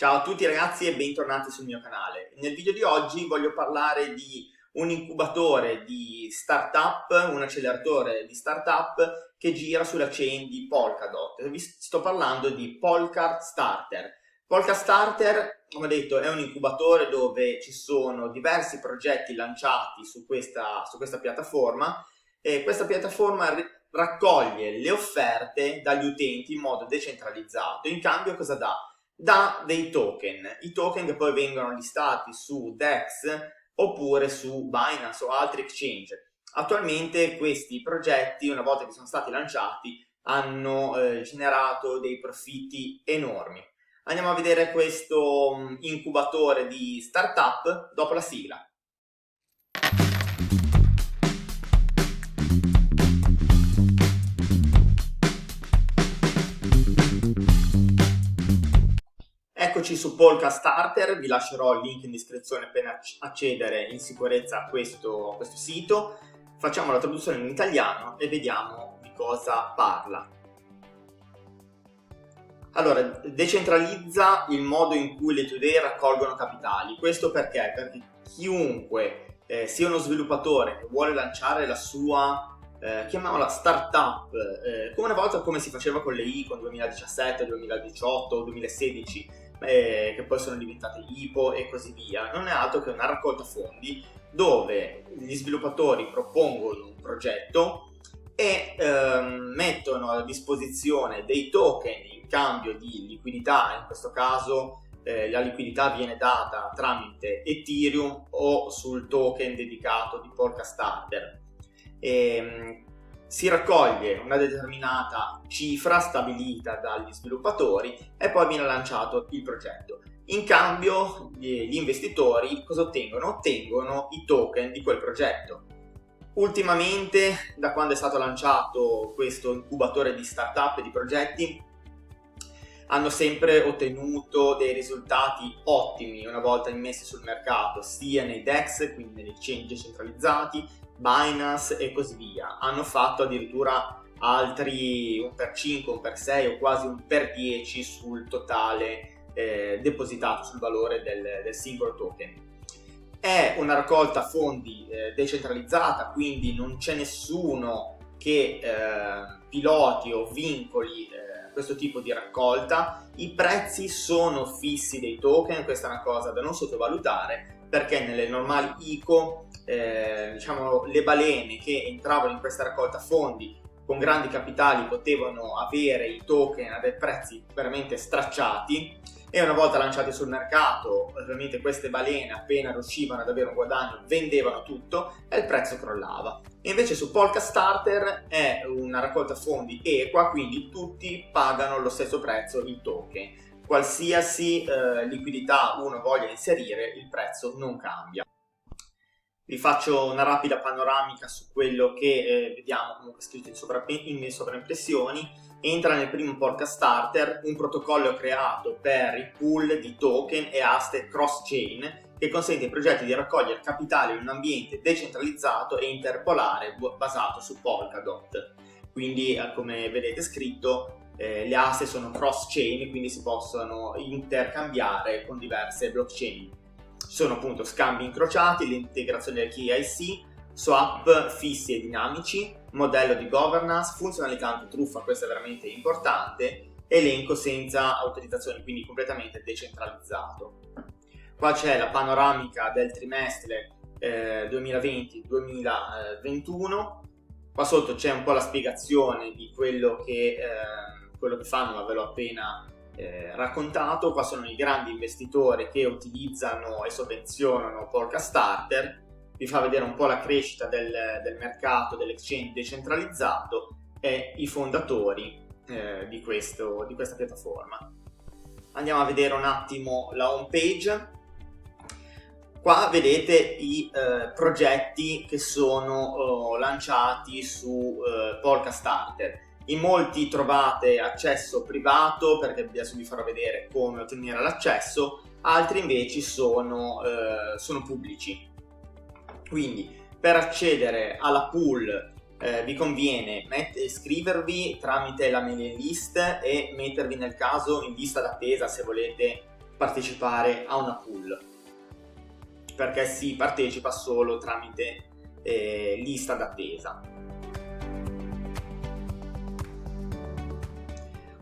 Ciao a tutti ragazzi e bentornati sul mio canale. Nel video di oggi voglio parlare di un incubatore di startup, un acceleratore di startup che gira sulla chain di Polkadot. Vi sto parlando di Polka Starter. Polka Starter, come detto, è un incubatore dove ci sono diversi progetti lanciati su questa piattaforma e questa piattaforma raccoglie le offerte dagli utenti in modo decentralizzato. In cambio cosa dà? Da dei token, i token che poi vengono listati su DEX oppure su Binance o altri exchange. Attualmente questi progetti, una volta che sono stati lanciati, hanno generato dei profitti enormi. Andiamo a vedere questo incubatore di startup dopo la sigla. Eccoci su Polka Starter, vi lascerò il link in descrizione per accedere in sicurezza a questo sito. Facciamo la traduzione in italiano e vediamo di cosa parla. Allora, decentralizza il modo in cui le tue idee raccolgono capitali. Questo perché? Perché chiunque sia uno sviluppatore che vuole lanciare la sua chiamiamola startup, come una volta come si faceva con le Icon 2017, 2018, 2016, che poi sono diventate IPO e così via, non è altro che una raccolta fondi dove gli sviluppatori propongono un progetto e mettono a disposizione dei token in cambio di liquidità. In questo caso la liquidità viene data tramite Ethereum o sul token dedicato di Polka Starter. Si raccoglie una determinata cifra stabilita dagli sviluppatori e poi viene lanciato il progetto. In cambio gli investitori cosa ottengono? Ottengono i token di quel progetto. Ultimamente, da quando è stato lanciato questo incubatore di startup e di progetti, hanno sempre ottenuto dei risultati ottimi una volta immessi sul mercato, sia nei DEX, quindi negli exchange centralizzati, Binance e così via. Hanno fatto addirittura altri 1x5, 1x6 o quasi 1x10 sul totale depositato sul valore del singolo token. È una raccolta fondi decentralizzata, quindi non c'è nessuno che piloti o vincoli questo tipo di raccolta. I prezzi sono fissi dei token, questa è una cosa da non sottovalutare, perché nelle normali ICO diciamo le balene che entravano in questa raccolta fondi con grandi capitali potevano avere i token a dei prezzi veramente stracciati e una volta lanciati sul mercato ovviamente queste balene appena riuscivano ad avere un guadagno vendevano tutto e il prezzo crollava. E invece su Polka Starter è una raccolta fondi equa, quindi tutti pagano lo stesso prezzo il token. Qualsiasi liquidità uno voglia inserire, il prezzo non cambia. Vi faccio una rapida panoramica su quello che vediamo comunque scritto in sovraimpressioni. Entra nel primo Polka Starter un protocollo creato per i pool di token e aste cross-chain che consente ai progetti di raccogliere capitale in un ambiente decentralizzato e interpolare basato su Polkadot. Quindi, come vedete scritto, le aste sono cross-chain, quindi si possono intercambiare con diverse blockchain. Ci sono appunto scambi incrociati, l'integrazione del KYC, swap fissi e dinamici, modello di governance, funzionalità antitruffa, questo è veramente importante, elenco senza autorizzazione, quindi completamente decentralizzato. Qua c'è la panoramica del trimestre 2020-2021, qua sotto c'è un po' la spiegazione di quello che fanno, ma ve l'ho appena raccontato. Qua sono i grandi investitori che utilizzano e sovvenzionano Polka Starter. Vi fa vedere un po' la crescita del mercato dell'exchange decentralizzato e i fondatori di questa piattaforma. Andiamo a vedere un attimo la home page. Qua vedete i progetti che sono lanciati su Polka Starter. In molti trovate accesso privato, perché adesso vi farò vedere come ottenere l'accesso, altri invece sono pubblici. Quindi per accedere alla pool vi conviene iscrivervi tramite la mailing list e mettervi nel caso in lista d'attesa se volete partecipare a una pool, perché si partecipa solo tramite lista d'attesa.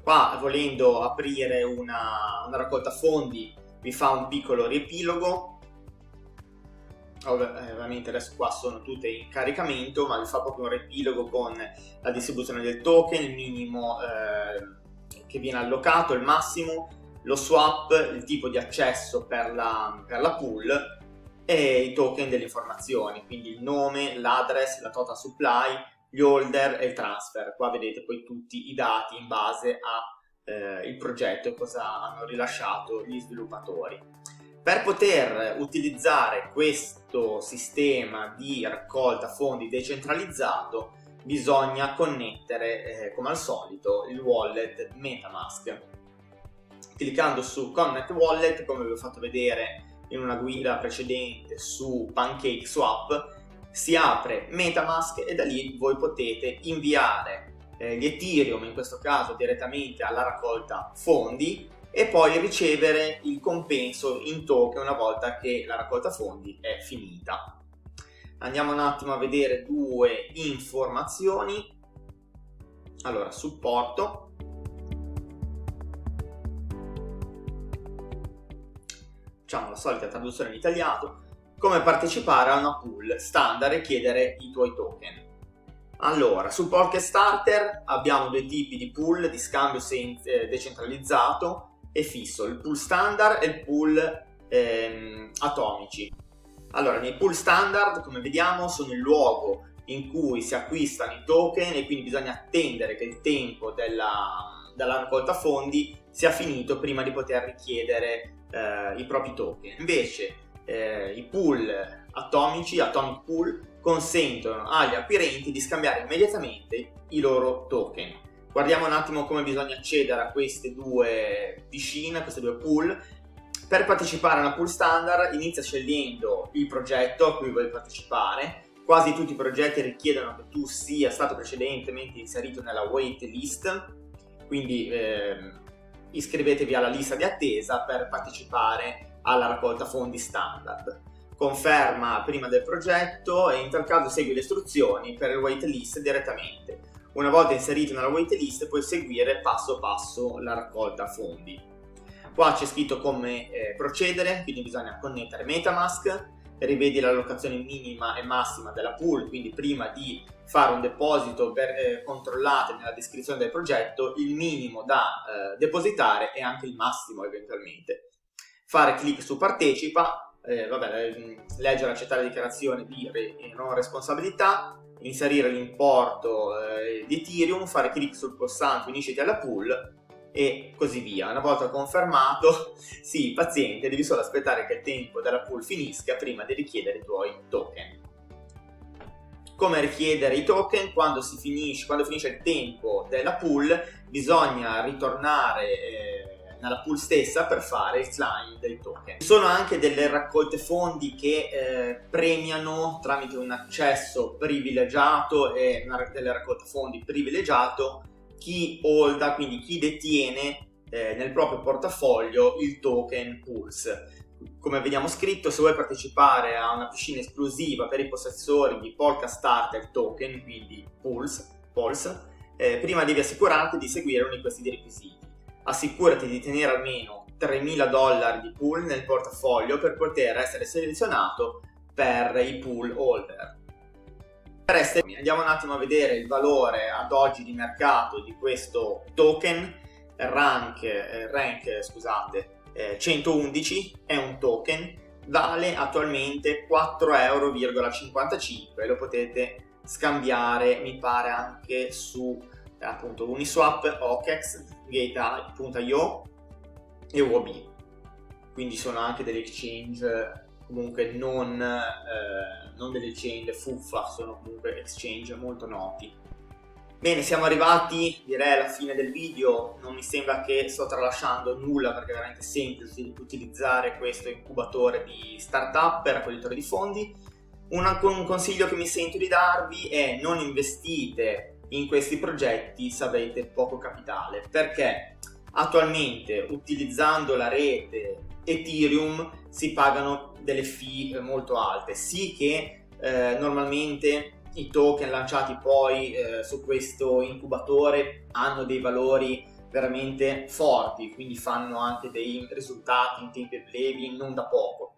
Qua, volendo aprire una raccolta fondi, vi fa un piccolo riepilogo. Ovviamente adesso qua sono tutte in caricamento, ma vi fa proprio un riepilogo con la distribuzione del token, il minimo che viene allocato, il massimo, lo swap, il tipo di accesso per la pool e i token delle informazioni, quindi il nome, l'address, la total supply, gli holder e il transfer. Qua vedete poi tutti i dati in base al progetto e cosa hanno rilasciato gli sviluppatori. Per poter utilizzare questo sistema di raccolta fondi decentralizzato bisogna connettere, come al solito, il wallet MetaMask. Cliccando su Connect Wallet, come vi ho fatto vedere in una guida precedente su PancakeSwap, si apre MetaMask e da lì voi potete inviare gli Ethereum, in questo caso direttamente alla raccolta fondi, e poi ricevere il compenso in token una volta che la raccolta fondi è finita. Andiamo un attimo a vedere due informazioni. Allora, supporto. Facciamo la solita traduzione in italiano. Come partecipare a una pool standard e chiedere i tuoi token. Allora, sul Pocket Starter abbiamo due tipi di pool di scambio decentralizzato e fisso, il pool standard e il pool atomici. Allora, nei pool standard, come vediamo, sono il luogo in cui si acquistano i token e quindi bisogna attendere che il tempo della raccolta fondi sia finito prima di poter richiedere i propri token. Invece i pool atomici, Atomic Pool, consentono agli acquirenti di scambiare immediatamente i loro token. Guardiamo un attimo come bisogna accedere a queste due piscine, a queste due pool. Per partecipare a una pool standard inizia scegliendo il progetto a cui vuoi partecipare. Quasi tutti i progetti richiedono che tu sia stato precedentemente inserito nella waitlist, quindi iscrivetevi alla lista di attesa per partecipare alla raccolta fondi standard. Conferma prima del progetto e in tal caso segui le istruzioni per il waitlist direttamente. Una volta inserito nella waitlist puoi seguire passo passo la raccolta fondi. Qua c'è scritto come procedere, quindi bisogna connettere MetaMask, rivedi l'allocazione minima e massima della pool, quindi prima di fare un deposito controllate nella descrizione del progetto il minimo da depositare e anche il massimo eventualmente. Fare clic su partecipa, leggere e accettare la dichiarazione di non responsabilità, inserire l'importo di Ethereum, fare clic sul pulsante unisciti alla pool e così via. Una volta confermato, sii paziente, devi solo aspettare che il tempo della pool finisca prima di richiedere i tuoi token. Come richiedere i token? Quando finisce il tempo della pool bisogna ritornare nella pool stessa per fare il claim del token. Ci sono anche delle raccolte fondi che premiano tramite un accesso privilegiato e delle raccolte fondi privilegiato chi holda, quindi chi detiene nel proprio portafoglio il token Pulse. Come vediamo scritto, se vuoi partecipare a una piscina esclusiva per i possessori di Polka Starter Token, quindi Pulse, prima devi assicurarti di seguire uno di questi requisiti. Assicurati di tenere almeno $3.000 di pool nel portafoglio per poter essere selezionato per i pool holder. Andiamo un attimo a vedere il valore ad oggi di mercato di questo token. Rank 111 è un token, vale attualmente €4,55 e lo potete scambiare, mi pare, anche su appunto Uniswap, OKEx, Gate.io e UOB. Quindi sono anche delle exchange comunque non delle exchange fuffa, sono comunque exchange molto noti. Bene, siamo arrivati direi alla fine del video. Non mi sembra che sto tralasciando nulla perché è veramente semplice utilizzare questo incubatore di startup per raccoglitori di fondi. Un consiglio che mi sento di darvi è: non investite in questi progetti se avete poco capitale, perché Attualmente, utilizzando la rete Ethereum, si pagano delle fee molto alte, sì che normalmente i token lanciati poi su questo incubatore hanno dei valori veramente forti, quindi fanno anche dei risultati in tempi brevi non da poco.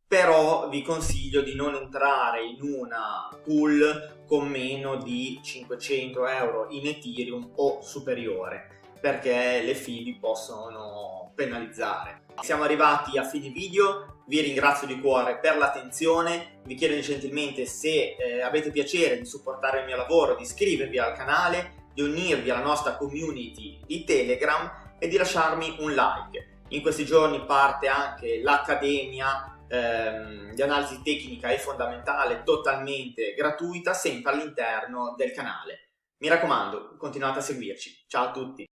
Però vi consiglio di non entrare in una pool con meno di 500 euro in Ethereum o superiore, perché le fee vi possono penalizzare. Siamo arrivati a fine video, vi ringrazio di cuore per l'attenzione, vi chiedo gentilmente se avete piacere di supportare il mio lavoro, di iscrivervi al canale, di unirvi alla nostra community di Telegram e di lasciarmi un like. In questi giorni parte anche l'Accademia di analisi tecnica e fondamentale totalmente gratuita, sempre all'interno del canale. Mi raccomando, continuate a seguirci. Ciao a tutti!